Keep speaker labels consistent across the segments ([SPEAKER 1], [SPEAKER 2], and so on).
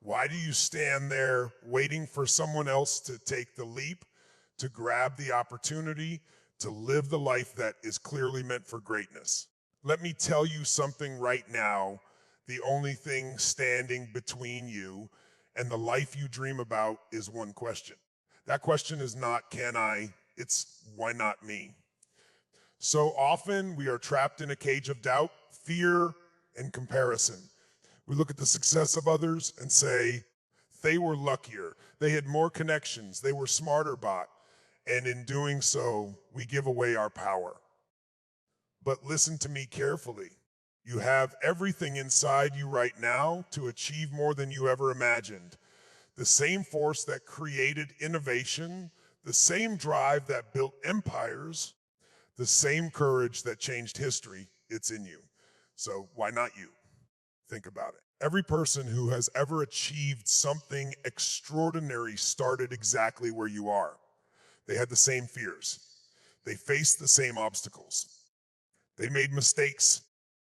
[SPEAKER 1] Why do you stand there waiting for someone else to take the leap, to grab the opportunity, to live the life that is clearly meant for greatness? Let me tell you something right now. The only thing standing between you and the life you dream about is one question. That question is not, can I? It's, why not me? So often we are trapped in a cage of doubt, fear, and comparison. We look at the success of others and say, they were luckier, they had more connections, they were smarter bot, and in doing so, we give away our power. But listen to me carefully. You have everything inside you right now to achieve more than you ever imagined. The same force that created innovation, the same drive that built empires, the same courage that changed history, it's in you. So why not you? Think about it. Every person who has ever achieved something extraordinary started exactly where you are. They had the same fears. They faced the same obstacles. They made mistakes.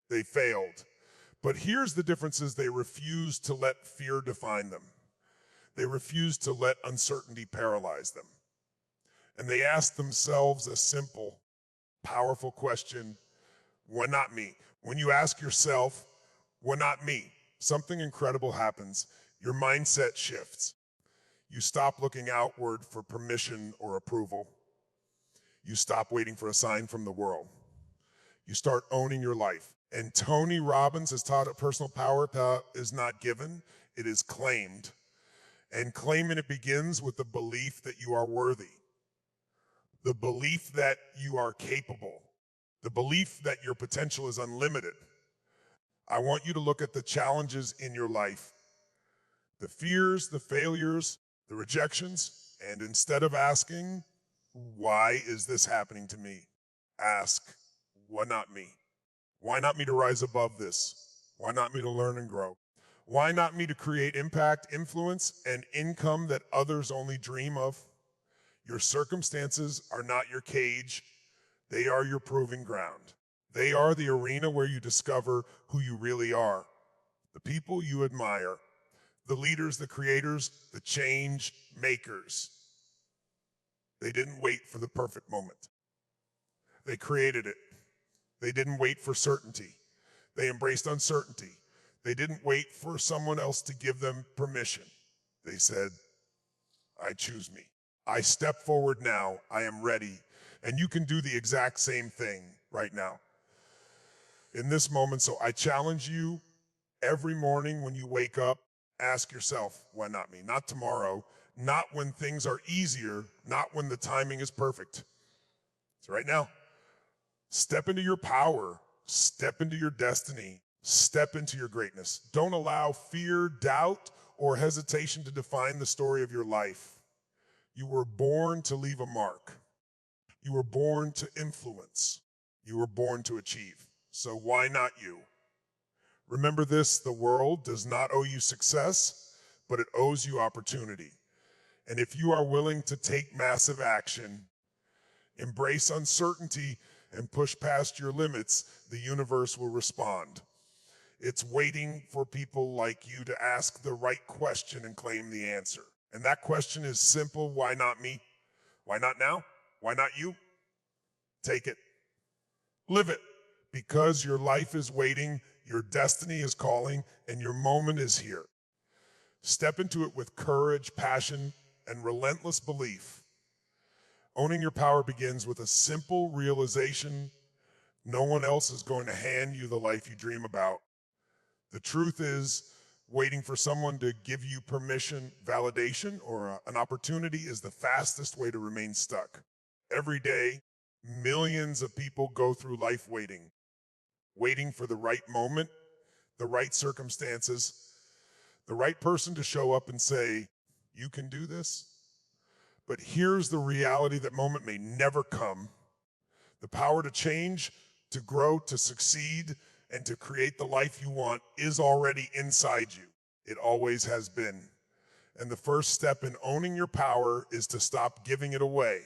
[SPEAKER 1] They failed. But here's the differences: they refused to let fear define them. They refused to let uncertainty paralyze them. And they asked themselves a simple, powerful question: why not me? When you ask yourself, why not me? Something incredible happens. Your mindset shifts. You stop looking outward for permission or approval. You stop waiting for a sign from the world. You start owning your life. And Tony Robbins has taught that personal power is not given, it is claimed. And claiming it begins with the belief that you are worthy, the belief that you are capable, the belief that your potential is unlimited. I want you to look at the challenges in your life, the fears, the failures, the rejections, and instead of asking, why is this happening to me? Ask, why not me? Why not me to rise above this? Why not me to learn and grow? Why not me to create impact, influence, and income that others only dream of? Your circumstances are not your cage. They are your proving ground. They are the arena where you discover who you really are, the people you admire, the leaders, the creators, the change makers. They didn't wait for the perfect moment. They created it. They didn't wait for certainty. They embraced uncertainty. They didn't wait for someone else to give them permission. They said, I choose me. I step forward now. I am ready. And you can do the exact same thing right now, in this moment. So I challenge you, every morning when you wake up, ask yourself, why not me? Not tomorrow, not when things are easier, not when the timing is perfect. It's right now. Step into your power, step into your destiny, step into your greatness. Don't allow fear, doubt, or hesitation to define the story of your life. You were born to leave a mark. You were born to influence. You were born to achieve. So why not you? Remember this: the world does not owe you success, but it owes you opportunity. And if you are willing to take massive action, embrace uncertainty, and push past your limits, the universe will respond. It's waiting for people like you to ask the right question and claim the answer. And that question is simple: why not me? Why not now? Why not you? Take it. Live it. Because your life is waiting, your destiny is calling, and your moment is here. Step into it with courage, passion, and relentless belief. Owning your power begins with a simple realization: no one else is going to hand you the life you dream about. The truth is, waiting for someone to give you permission, validation, or an opportunity is the fastest way to remain stuck. Every day, millions of people go through life waiting for the right moment, the right circumstances, the right person to show up and say, you can do this. But here's the reality: that moment may never come. The power to change, to grow, to succeed, and to create the life you want is already inside you. It always has been. And the first step in owning your power is to stop giving it away.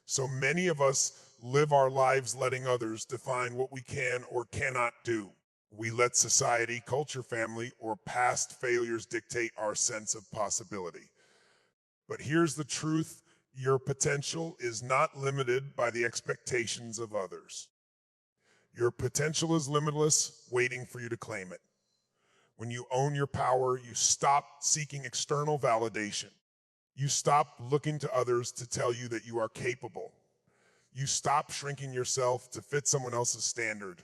[SPEAKER 1] So many of us live our lives letting others define what we can or cannot do. We let society, culture, family, or past failures dictate our sense of possibility. But here's the truth: your potential is not limited by the expectations of others. Your potential is limitless, waiting for you to claim it. When you own your power, you stop seeking external validation. You stop looking to others to tell you that you are capable. You stop shrinking yourself to fit someone else's standard.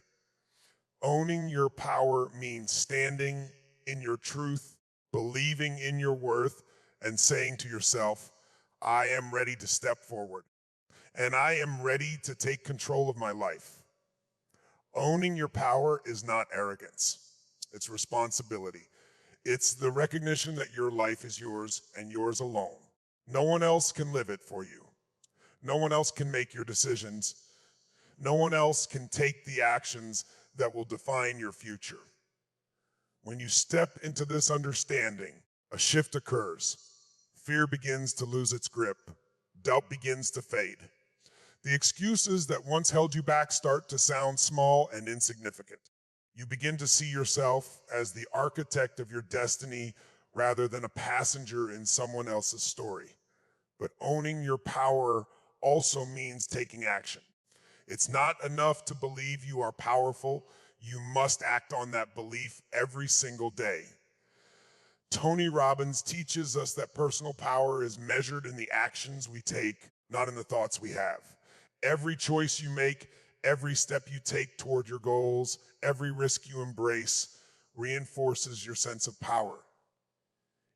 [SPEAKER 1] Owning your power means standing in your truth, believing in your worth, and saying to yourself, I am ready to step forward, and I am ready to take control of my life. Owning your power is not arrogance. It's responsibility. It's the recognition that your life is yours and yours alone. No one else can live it for you. No one else can make your decisions. No one else can take the actions that will define your future. When you step into this understanding, a shift occurs. Fear begins to lose its grip. Doubt begins to fade. The excuses that once held you back start to sound small and insignificant. You begin to see yourself as the architect of your destiny rather than a passenger in someone else's story. But owning your power also means taking action. It's not enough to believe you are powerful. You must act on that belief every single day. Tony Robbins teaches us that personal power is measured in the actions we take, not in the thoughts we have. Every choice you make, every step you take toward your goals, every risk you embrace reinforces your sense of power.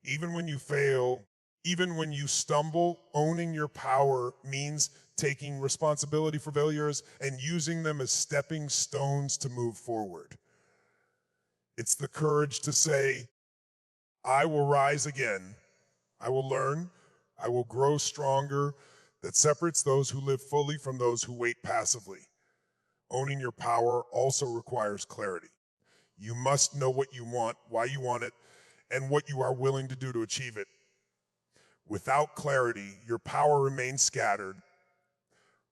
[SPEAKER 1] Even when you fail, even when you stumble, owning your power means taking responsibility for failures and using them as stepping stones to move forward. It's the courage to say, I will rise again. I will learn. I will grow stronger. That separates those who live fully from those who wait passively. Owning your power also requires clarity. You must know what you want, why you want it, and what you are willing to do to achieve it. Without clarity, your power remains scattered.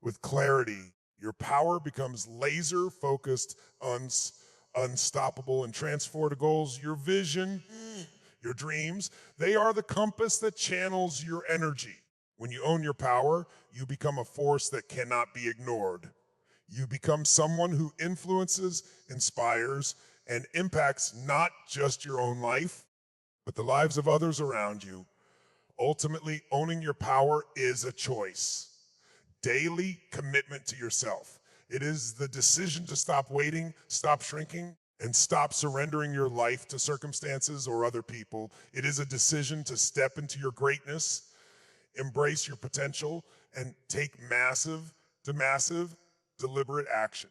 [SPEAKER 1] With clarity, your power becomes laser-focused, unstoppable, and transformed to goals. Your vision, your dreams, they are the compass that channels your energy. When you own your power, you become a force that cannot be ignored. You become someone who influences, inspires, and impacts not just your own life, but the lives of others around you. Ultimately, owning your power is a choice. Daily commitment to yourself. It is the decision to stop waiting, stop shrinking, and stop surrendering your life to circumstances or other people. It is a decision to step into your greatness, embrace your potential, and take massive, deliberate action.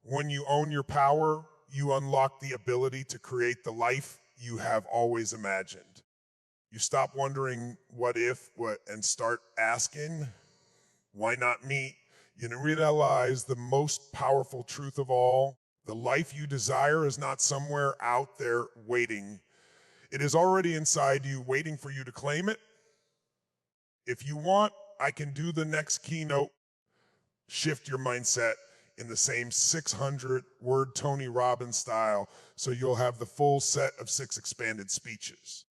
[SPEAKER 1] When you own your power, you unlock the ability to create the life you have always imagined. You stop wondering what if, and start asking, why not me? You realize the most powerful truth of all: the life you desire is not somewhere out there waiting. It is already inside you, waiting for you to claim it. If you want, I can do the next keynote. Shift your mindset in the same 600-word Tony Robbins style, so you'll have the full set of 6 expanded speeches.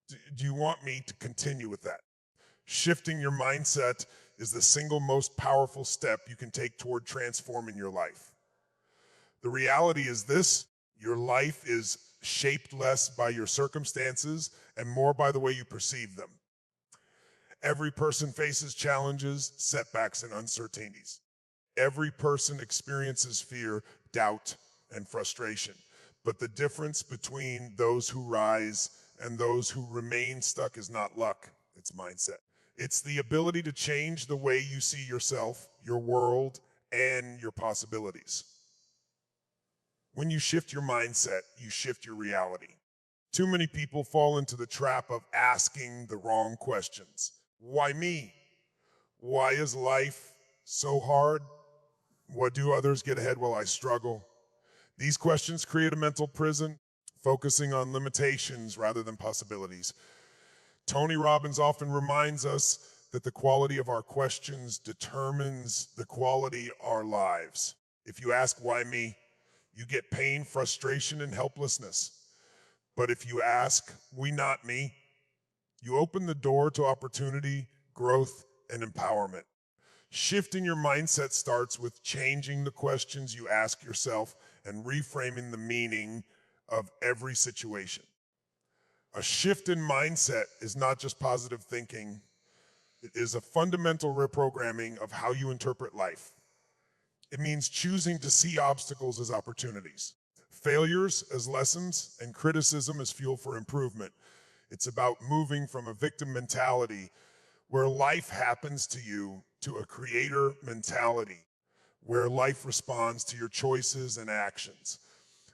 [SPEAKER 1] Do you want me to continue with that? Shifting your mindset is the single most powerful step you can take toward transforming your life. The reality is this: your life is shaped less by your circumstances and more by the way you perceive them. Every person faces challenges, setbacks, and uncertainties. Every person experiences fear, doubt, and frustration. But the difference between those who rise and those who remain stuck is not luck, it's mindset. It's the ability to change the way you see yourself, your world, and your possibilities. When you shift your mindset, you shift your reality. Too many people fall into the trap of asking the wrong questions. Why me? Why is life so hard? What do others get ahead while I struggle? These questions create a mental prison, focusing on limitations rather than possibilities. Tony Robbins often reminds us that the quality of our questions determines the quality of our lives. If you ask, why me? You get pain, frustration, and helplessness. But if you ask, we not me, you open the door to opportunity, growth, and empowerment. Shifting your mindset starts with changing the questions you ask yourself and reframing the meaning of every situation. A shift in mindset is not just positive thinking, it is a fundamental reprogramming of how you interpret life. It means choosing to see obstacles as opportunities, failures as lessons, and criticism as fuel for improvement. It's about moving from a victim mentality where life happens to you to a creator mentality, where life responds to your choices and actions.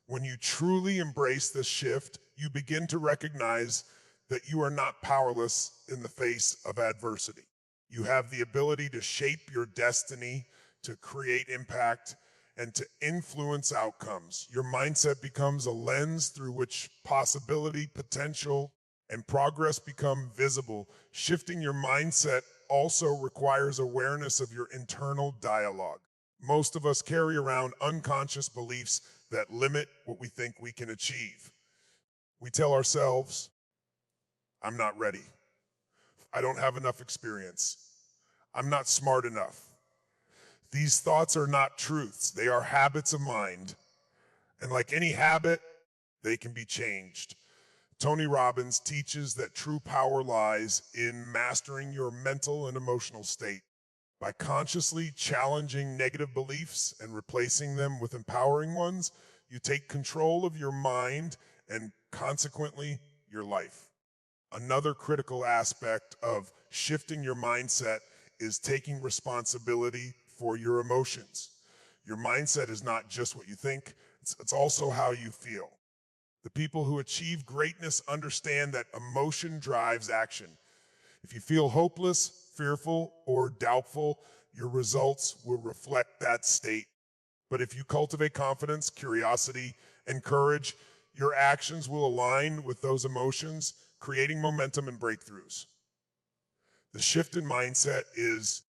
[SPEAKER 1] When you truly embrace this shift, you begin to recognize that you are not powerless in the face of adversity. You have the ability to shape your destiny, to create impact, and to influence outcomes. Your mindset becomes a lens through which possibility, potential, and progress become visible. Shifting your mindset also requires awareness of your internal dialogue. Most of us carry around unconscious beliefs that limit what we think we can achieve. We tell ourselves, I'm not ready. I don't have enough experience. I'm not smart enough. These thoughts are not truths. They are habits of mind. And like any habit, they can be changed. Tony Robbins teaches that true power lies in mastering your mental and emotional state. By consciously challenging negative beliefs and replacing them with empowering ones, you take control of your mind and consequently your life. Another critical aspect of shifting your mindset is taking responsibility for your emotions. Your mindset is not just what you think, it's also how you feel. The people who achieve greatness understand that emotion drives action. If you feel hopeless, fearful, or doubtful, your results will reflect that state. But if you cultivate confidence, curiosity, and courage, your actions will align with those emotions, creating momentum and breakthroughs. The shift in mindset is,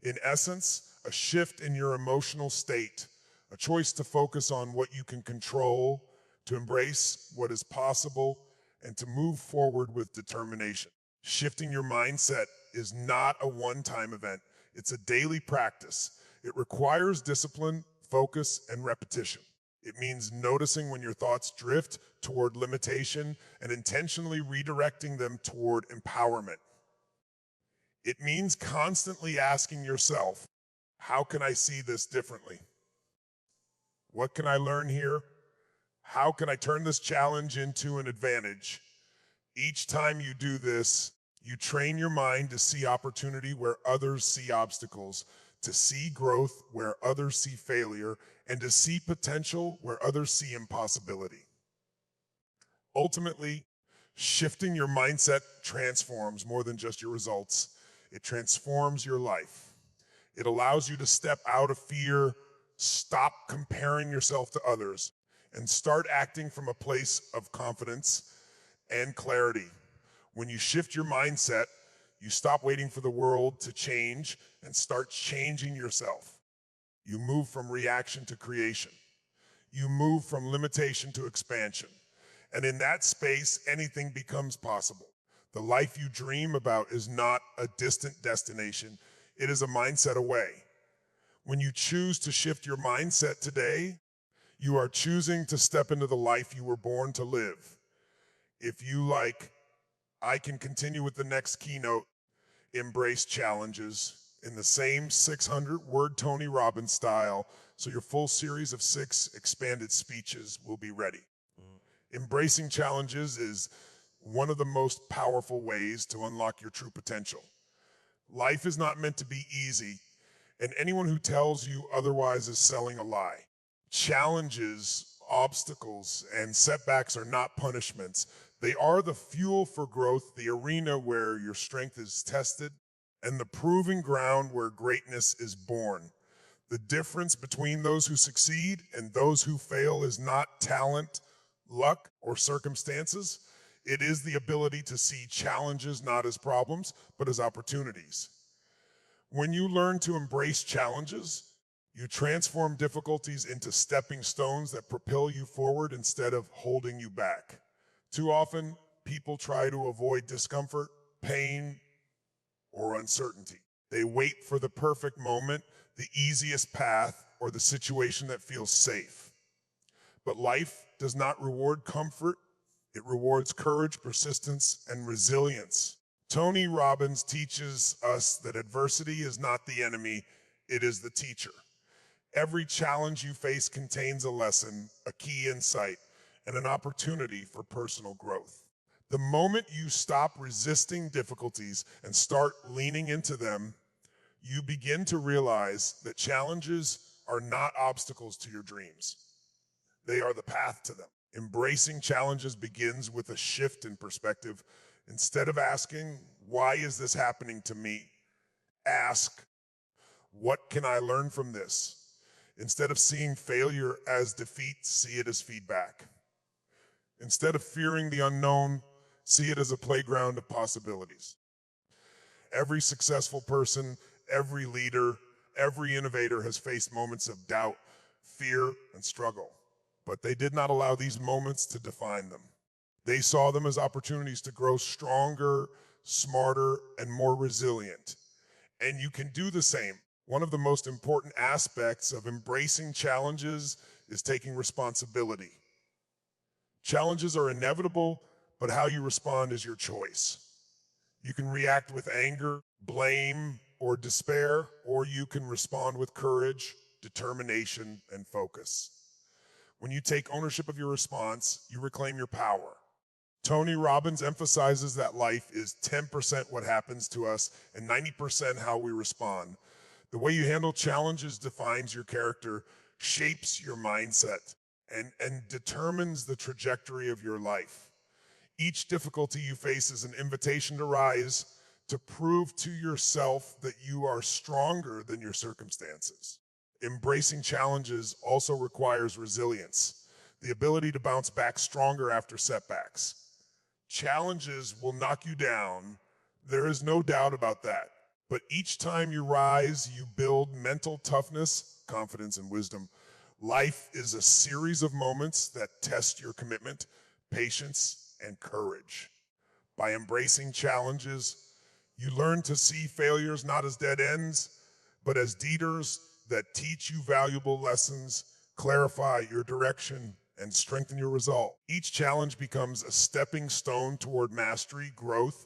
[SPEAKER 1] in essence, a shift in your emotional state, a choice to focus on what you can control, to embrace what is possible, and to move forward with determination. Shifting your mindset is not a one-time event. It's a daily practice. It requires discipline, focus, and repetition. It means noticing when your thoughts drift toward limitation and intentionally redirecting them toward empowerment. It means constantly asking yourself, how can I see this differently? What can I learn here? How can I turn this challenge into an advantage? Each time you do this, you train your mind to see opportunity where others see obstacles, to see growth where others see failure, and to see potential where others see impossibility. Ultimately, shifting your mindset transforms more than just your results. It transforms your life. It allows you to step out of fear, stop comparing yourself to others, and start acting from a place of confidence and clarity. When you shift your mindset, you stop waiting for the world to change and start changing yourself. You move from reaction to creation. You move from limitation to expansion. And in that space, anything becomes possible. The life you dream about is not a distant destination. It is a mindset away. When you choose to shift your mindset today, you are choosing to step into the life you were born to live. If you like, I can continue with the next keynote, embrace challenges in the same 600-word Tony Robbins style, so your full series of 6 expanded speeches will be ready. Embracing challenges is one of the most powerful ways to unlock your true potential. Life is not meant to be easy, and anyone who tells you otherwise is selling a lie. Challenges, obstacles, and setbacks are not punishments. They are the fuel for growth, the arena where your strength is tested, and the proving ground where greatness is born. The difference between those who succeed and those who fail is not talent, luck, or circumstances. It is the ability to see challenges not as problems, but as opportunities. When you learn to embrace challenges, You transform difficulties into stepping stones that propel you forward instead of holding you back. Too often, people try to avoid discomfort, pain, or uncertainty. They wait for the perfect moment, the easiest path, or the situation that feels safe. But life does not reward comfort, it rewards courage, persistence, and resilience. Tony Robbins teaches us that adversity is not the enemy, it is the teacher. Every challenge you face contains a lesson, a key insight, and an opportunity for personal growth. The moment you stop resisting difficulties and start leaning into them, you begin to realize that challenges are not obstacles to your dreams. They are the path to them. Embracing challenges begins with a shift in perspective. Instead of asking, why is this happening to me? Ask, what can I learn from this? Instead of seeing failure as defeat, see it as feedback. Instead of fearing the unknown, see it as a playground of possibilities. Every successful person, every leader, every innovator has faced moments of doubt, fear, and struggle. But they did not allow these moments to define them. They saw them as opportunities to grow stronger, smarter, and more resilient. And you can do the same. One of the most important aspects of embracing challenges is taking responsibility. Challenges are inevitable, but how you respond is your choice. You can react with anger, blame, or despair, or you can respond with courage, determination, and focus. When you take ownership of your response, you reclaim your power. Tony Robbins emphasizes that life is 10% what happens to us and 90% how we respond. The way you handle challenges defines your character, shapes your mindset, and determines the trajectory of your life. Each difficulty you face is an invitation to rise, to prove to yourself that you are stronger than your circumstances. Embracing challenges also requires resilience, the ability to bounce back stronger after setbacks. Challenges will knock you down, there is no doubt about that. But each time you rise, you build mental toughness, confidence, and wisdom. Life is a series of moments that test your commitment, patience, and courage. By embracing challenges, you learn to see failures not as dead ends, but as teachers that teach you valuable lessons, clarify your direction, and strengthen your result. Each challenge becomes a stepping stone toward mastery, growth,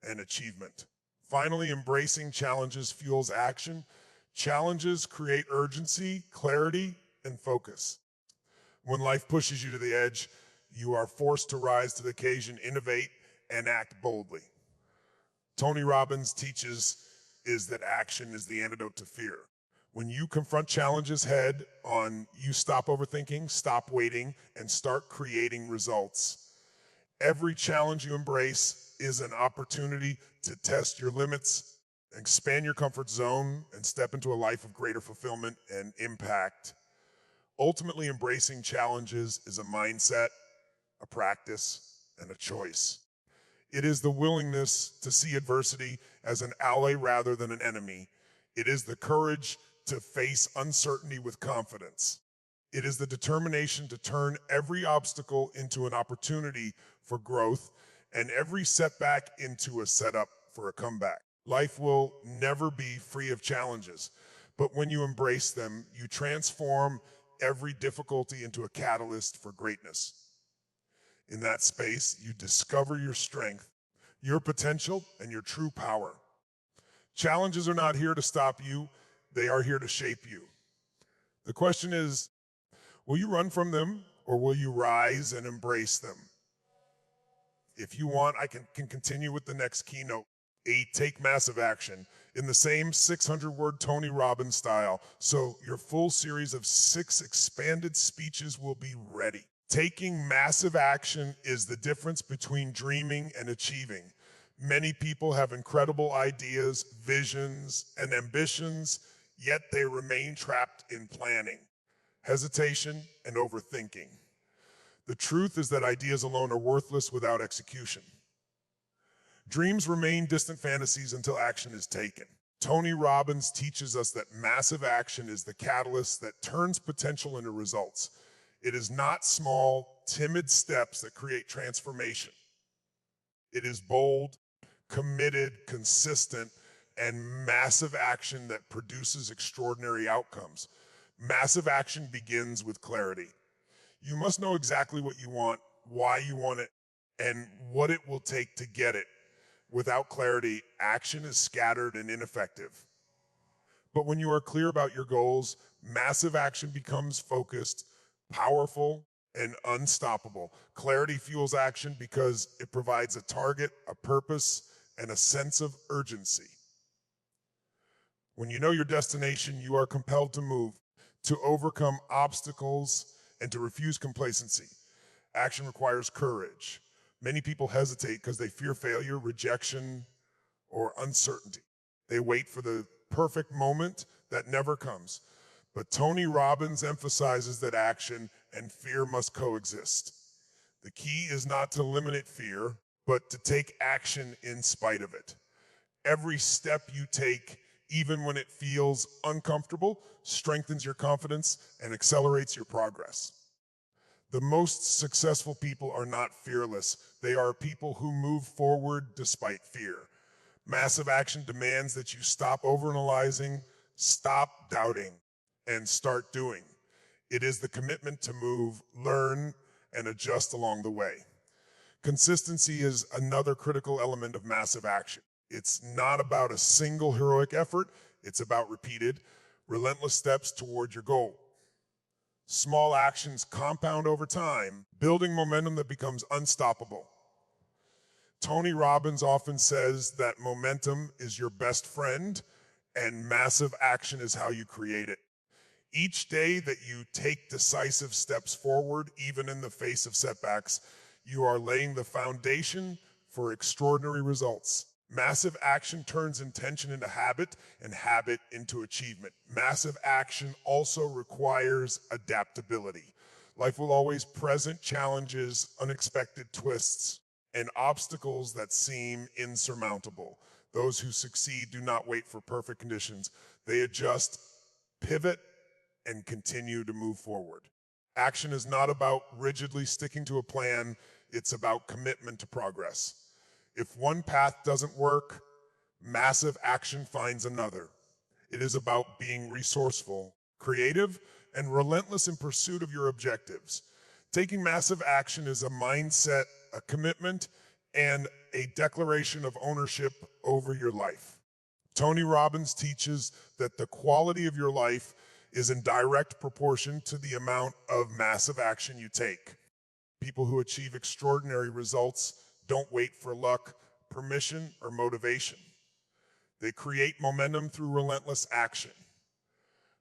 [SPEAKER 1] and achievement. Finally, embracing challenges fuels action. Challenges create urgency, clarity, and focus. When life pushes you to the edge, you are forced to rise to the occasion, innovate, and act boldly. Tony Robbins teaches is that action is the antidote to fear. When you confront challenges head on, you stop overthinking, stop waiting, and start creating results. Every challenge you embrace is an opportunity to test your limits, expand your comfort zone, and step into a life of greater fulfillment and impact. Ultimately, embracing challenges is a mindset, a practice, and a choice. It is the willingness to see adversity as an ally rather than an enemy. It is the courage to face uncertainty with confidence. It is the determination to turn every obstacle into an opportunity for growth and every setback into a setup for a comeback. Life will never be free of challenges, but when you embrace them, you transform every difficulty into a catalyst for greatness. In that space, you discover your strength, your potential, and your true power. Challenges are not here to stop you, they are here to shape you. The question is, will you run from them or will you rise and embrace them? If you want, I can continue with the next keynote. 8, take massive action in the same 600-word Tony Robbins style. So your full series of 6 expanded speeches will be ready. Taking massive action is the difference between dreaming and achieving. Many people have incredible ideas, visions, and ambitions, yet they remain trapped in planning, hesitation, and overthinking. The truth is that ideas alone are worthless without execution. Dreams remain distant fantasies until action is taken. Tony Robbins teaches us that massive action is the catalyst that turns potential into results. It is not small, timid steps that create transformation. It is bold, committed, consistent, and massive action that produces extraordinary outcomes. Massive action begins with clarity. You must know exactly what you want, why you want it, and what it will take to get it. Without clarity, action is scattered and ineffective. But when you are clear about your goals, massive action becomes focused, powerful, and unstoppable. Clarity fuels action because it provides a target, a purpose, and a sense of urgency. When you know your destination, you are compelled to move, to overcome obstacles, and to refuse complacency. Action requires courage. Many people hesitate because they fear failure, rejection, or uncertainty. They wait for the perfect moment that never comes. But Tony Robbins emphasizes that action and fear must coexist. The key is not to eliminate fear, but to take action in spite of it. Every step you take, even when it feels uncomfortable, strengthens your confidence and accelerates your progress. The most successful people are not fearless. They are people who move forward despite fear. Massive action demands that you stop overanalyzing, stop doubting, and start doing. It is the commitment to move, learn, and adjust along the way. Consistency is another critical element of massive action. It's not about a single heroic effort. It's about repeated, relentless steps toward your goal. Small actions compound over time, building momentum that becomes unstoppable. Tony Robbins often says that momentum is your best friend and massive action is how you create it. Each day that you take decisive steps forward, even in the face of setbacks, you are laying the foundation for extraordinary results. Massive action turns intention into habit and habit into achievement. Massive action also requires adaptability. Life will always present challenges, unexpected twists, and obstacles that seem insurmountable. Those who succeed do not wait for perfect conditions. They adjust, pivot, and continue to move forward. Action is not about rigidly sticking to a plan, it's about commitment to progress. If one path doesn't work, massive action finds another. It is about being resourceful, creative, and relentless in pursuit of your objectives. Taking massive action is a mindset, a commitment, and a declaration of ownership over your life. Tony Robbins teaches that the quality of your life is in direct proportion to the amount of massive action you take. People who achieve extraordinary results don't wait for luck, permission, or motivation. They create momentum through relentless action.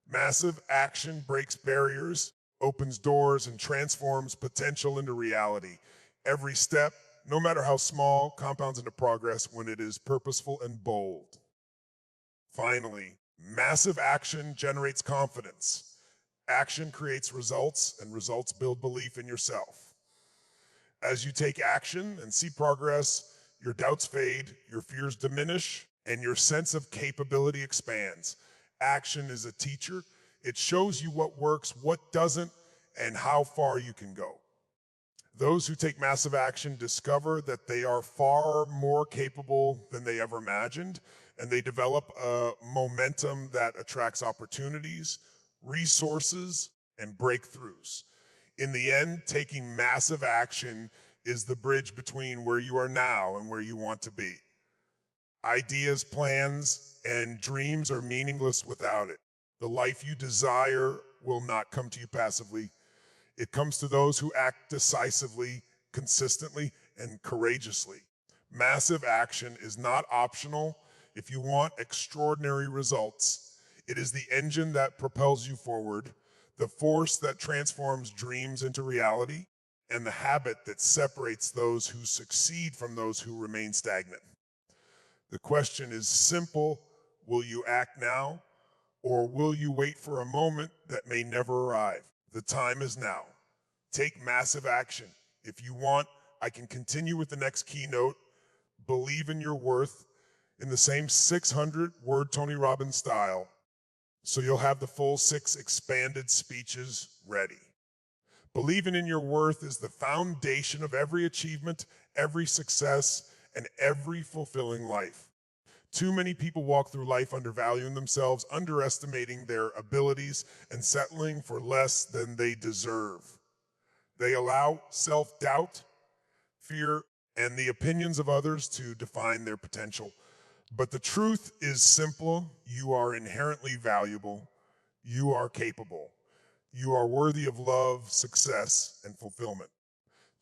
[SPEAKER 1] Massive action breaks barriers, opens doors, and transforms potential into reality. Every step, no matter how small, compounds into progress when it is purposeful and bold. Finally, massive action generates confidence. Action creates results, and results build belief in yourself. As you take action and see progress, your doubts fade, your fears diminish, and your sense of capability expands. Action is a teacher. It shows you what works, what doesn't, and how far you can go. Those who take massive action discover that they are far more capable than they ever imagined, and they develop a momentum that attracts opportunities, resources, and breakthroughs. In the end, taking massive action is the bridge between where you are now and where you want to be. Ideas, plans, and dreams are meaningless without it. The life you desire will not come to you passively. It comes to those who act decisively, consistently, and courageously. Massive action is not optional if you want extraordinary results. It is the engine that propels you forward, the force that transforms dreams into reality, and the habit that separates those who succeed from those who remain stagnant. The question is simple: will you act now, or will you wait for a moment that may never arrive? The time is now. Take massive action. If you want, I can continue with the next keynote. Believe in your worth, in the same 600-word Tony Robbins style, so you'll have the full 6 expanded speeches ready. Believing in your worth is the foundation of every achievement, every success, and every fulfilling life. Too many people walk through life undervaluing themselves, underestimating their abilities, and settling for less than they deserve. They allow self-doubt, fear, and the opinions of others to define their potential. But the truth is simple. You are inherently valuable. You are capable. You are worthy of love, success, and fulfillment.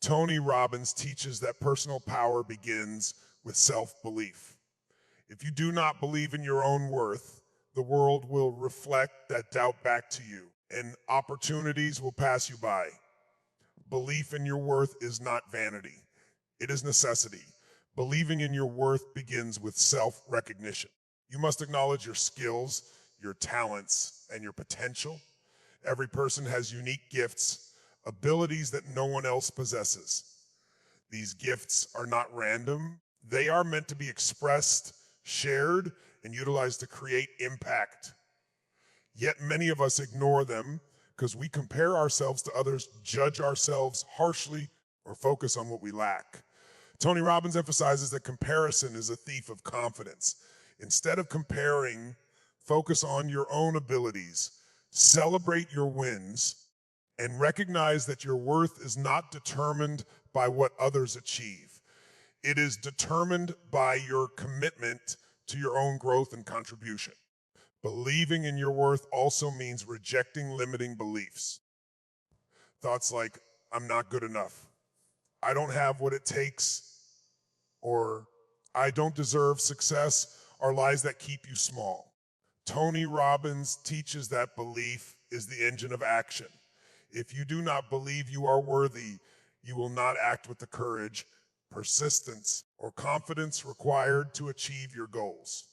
[SPEAKER 1] Tony Robbins teaches that personal power begins with self-belief. If you do not believe in your own worth, the world will reflect that doubt back to you, and opportunities will pass you by. Belief in your worth is not vanity. It is necessity. Believing in your worth begins with self-recognition. You must acknowledge your skills, your talents, and your potential. Every person has unique gifts, abilities that no one else possesses. These gifts are not random. They are meant to be expressed, shared, and utilized to create impact. Yet many of us ignore them because we compare ourselves to others, judge ourselves harshly, or focus on what we lack. Tony Robbins emphasizes that comparison is a thief of confidence. Instead of comparing, focus on your own abilities, celebrate your wins, and recognize that your worth is not determined by what others achieve. It is determined by your commitment to your own growth and contribution. Believing in your worth also means rejecting limiting beliefs. Thoughts like, I'm not good enough, I don't have what it takes, or I don't deserve success are lies that keep you small. Tony Robbins teaches that belief is the engine of action. If you do not believe you are worthy, you will not act with the courage, persistence, or confidence required to achieve your goals.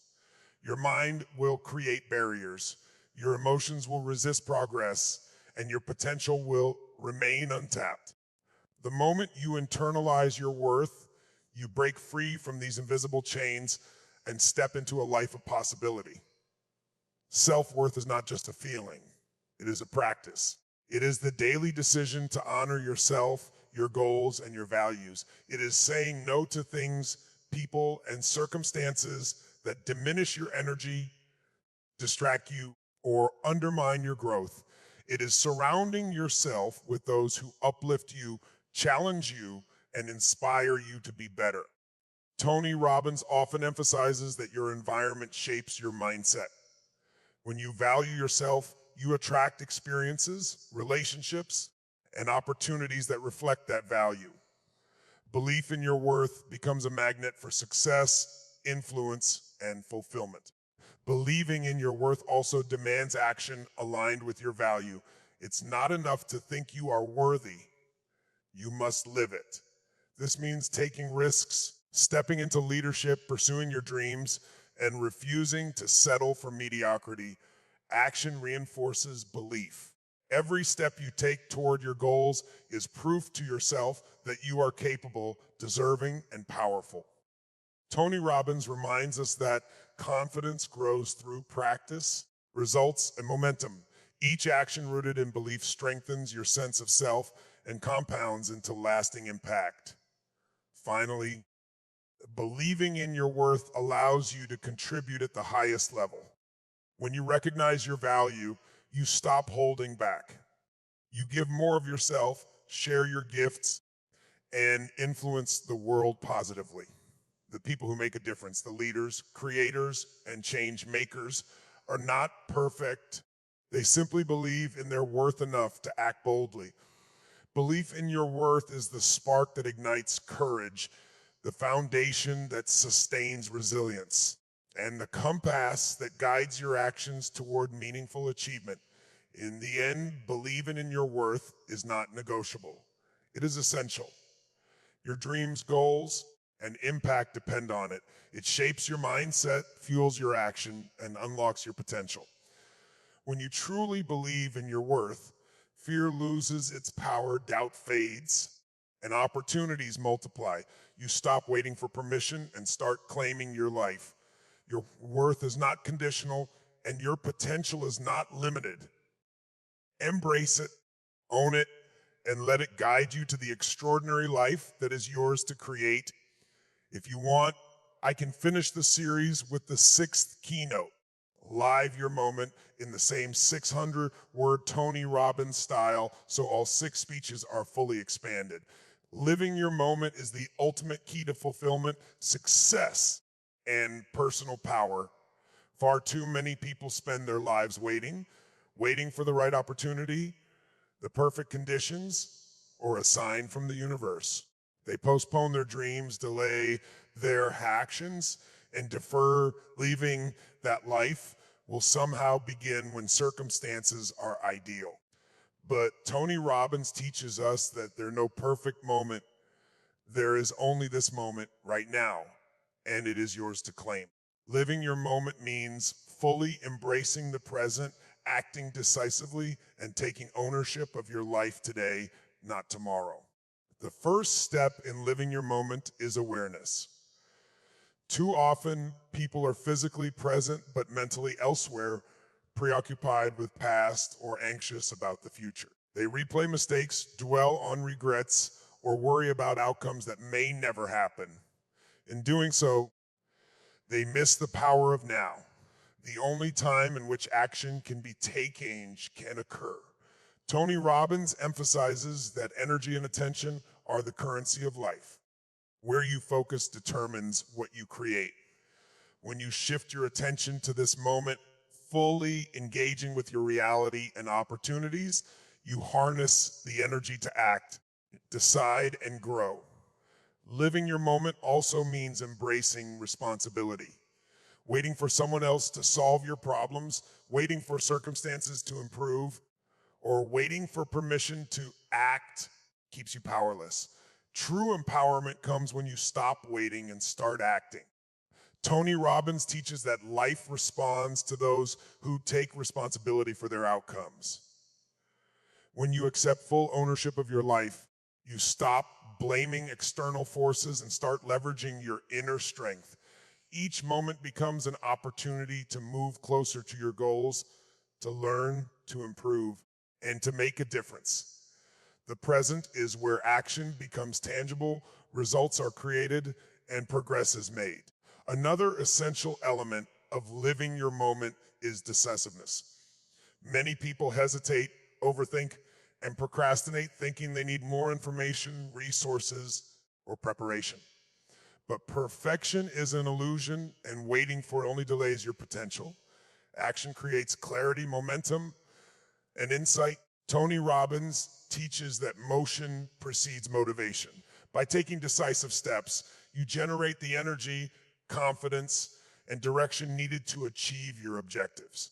[SPEAKER 1] Your mind will create barriers, your emotions will resist progress, and your potential will remain untapped. The moment you internalize your worth, you break free from these invisible chains and step into a life of possibility. Self-worth is not just a feeling, it is a practice. It is the daily decision to honor yourself, your goals, and your values. It is saying no to things, people, and circumstances that diminish your energy, distract you, or undermine your growth. It is surrounding yourself with those who uplift you, challenge you, and inspire you to be better. Tony Robbins often emphasizes that your environment shapes your mindset. When you value yourself, you attract experiences, relationships, and opportunities that reflect that value. Belief in your worth becomes a magnet for success, influence, and fulfillment. Believing in your worth also demands action aligned with your value. It's not enough to think you are worthy. You must live it. This means taking risks, stepping into leadership, pursuing your dreams, and refusing to settle for mediocrity. Action reinforces belief. Every step you take toward your goals is proof to yourself that you are capable, deserving, and powerful. Tony Robbins reminds us that confidence grows through practice, results, and momentum. Each action rooted in belief strengthens your sense of self and compounds into lasting impact. Finally, believing in your worth allows you to contribute at the highest level. When you recognize your value, you stop holding back. You give more of yourself, share your gifts, and influence the world positively. The people who make a difference, the leaders, creators, and change makers, are not perfect. They simply believe in their worth enough to act boldly. Belief in your worth is the spark that ignites courage, the foundation that sustains resilience, and the compass that guides your actions toward meaningful achievement. In the end, believing in your worth is not negotiable. It is essential. Your dreams, goals, and impact depend on it. It shapes your mindset, fuels your action, and unlocks your potential. When you truly believe in your worth, fear loses its power, doubt fades, and opportunities multiply. You stop waiting for permission and start claiming your life. Your worth is not conditional, and your potential is not limited. Embrace it, own it, and let it guide you to the extraordinary life that is yours to create. If you want, I can finish the series with the 6th keynote. Live your moment in the same 600-word Tony Robbins style, so all 6 speeches are fully expanded. Living your moment is the ultimate key to fulfillment, success, and personal power. Far too many people spend their lives waiting for the right opportunity, the perfect conditions, or a sign from the universe. They postpone their dreams, delay their actions, and defer leaving that life will somehow begin when circumstances are ideal. But Tony Robbins teaches us that there's no perfect moment. There is only this moment right now, and it is yours to claim. Living your moment means fully embracing the present, acting decisively, and taking ownership of your life today, not tomorrow. The first step in living your moment is awareness. Too often, people are physically present but mentally elsewhere, preoccupied with past or anxious about the future. They replay mistakes, dwell on regrets, or worry about outcomes that may never happen. In doing so, they miss the power of now, the only time in which action can be taken can occur. Tony Robbins emphasizes that energy and attention are the currency of life. Where you focus determines what you create. When you shift your attention to this moment, fully engaging with your reality and opportunities, you harness the energy to act, decide, and grow. Living your moment also means embracing responsibility. Waiting for someone else to solve your problems, waiting for circumstances to improve, or waiting for permission to act keeps you powerless. True empowerment comes when you stop waiting and start acting. Tony Robbins teaches that life responds to those who take responsibility for their outcomes. When you accept full ownership of your life, you stop blaming external forces and start leveraging your inner strength. Each moment becomes an opportunity to move closer to your goals, to learn, to improve, and to make a difference. The present is where action becomes tangible, results are created, and progress is made. Another essential element of living your moment is decisiveness. Many people hesitate, overthink, and procrastinate, thinking they need more information, resources, or preparation. But perfection is an illusion, and waiting for it only delays your potential. Action creates clarity, momentum, and insight. Tony Robbins teaches that motion precedes motivation. By taking decisive steps, you generate the energy, confidence, and direction needed to achieve your objectives.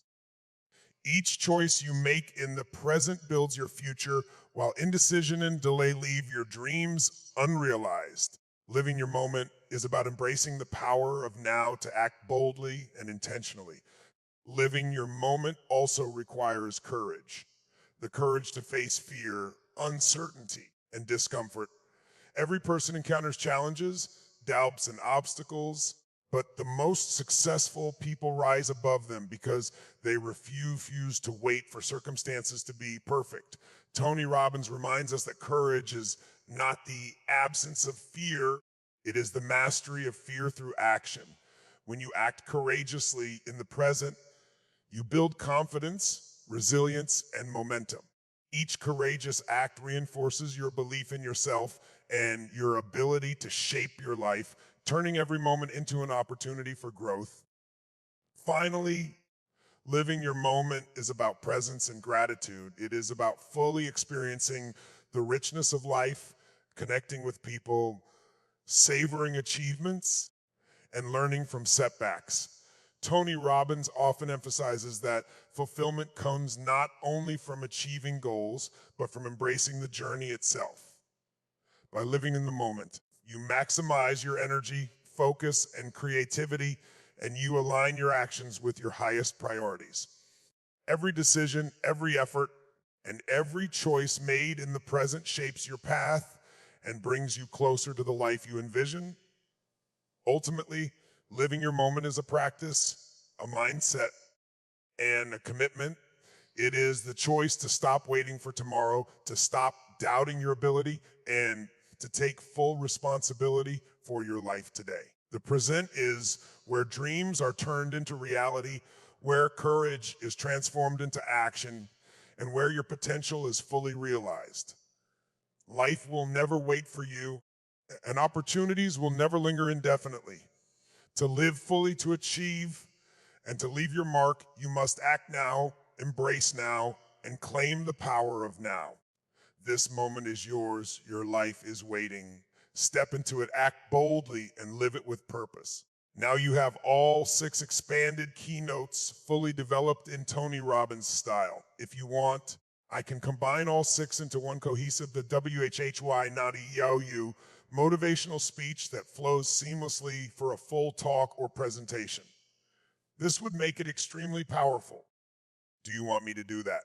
[SPEAKER 1] Each choice you make in the present builds your future, while indecision and delay leave your dreams unrealized. Living your moment is about embracing the power of now to act boldly and intentionally. Living your moment also requires courage. The courage to face fear, uncertainty, and discomfort. Every person encounters challenges, doubts, and obstacles, but the most successful people rise above them because they refuse to wait for circumstances to be perfect. Tony Robbins reminds us that courage is not the absence of fear, it is the mastery of fear through action. When you act courageously in the present, you build confidence, resilience, and momentum. Each courageous act reinforces your belief in yourself and your ability to shape your life, turning every moment into an opportunity for growth. Finally, living your moment is about presence and gratitude. It is about fully experiencing the richness of life, connecting with people, savoring achievements, and learning from setbacks. Tony Robbins often emphasizes that fulfillment comes not only from achieving goals, but from embracing the journey itself. By living in the moment, you maximize your energy, focus, and creativity, and you align your actions with your highest priorities. Every decision, every effort, and every choice made in the present shapes your path and brings you closer to the life you envision. Ultimately, Living your moment is a practice, a mindset, and a commitment. It is the choice to stop waiting for tomorrow, to stop doubting your ability, and to take full responsibility for your life today. The present is where dreams are turned into reality, where courage is transformed into action, and where your potential is fully realized. Life will never wait for you, and opportunities will never linger indefinitely. To live fully, to achieve, and to leave your mark, you must act now, embrace now, and claim the power of now. This moment is yours. Your life is waiting. Step into it, act boldly, and live it with purpose. Now you have all 6 expanded keynotes fully developed in Tony Robbins style. If you want, I can combine all 6 into one cohesive, the WHHY Not You motivational speech that flows seamlessly for a full talk or presentation. This would make it extremely powerful. Do you want me to do that?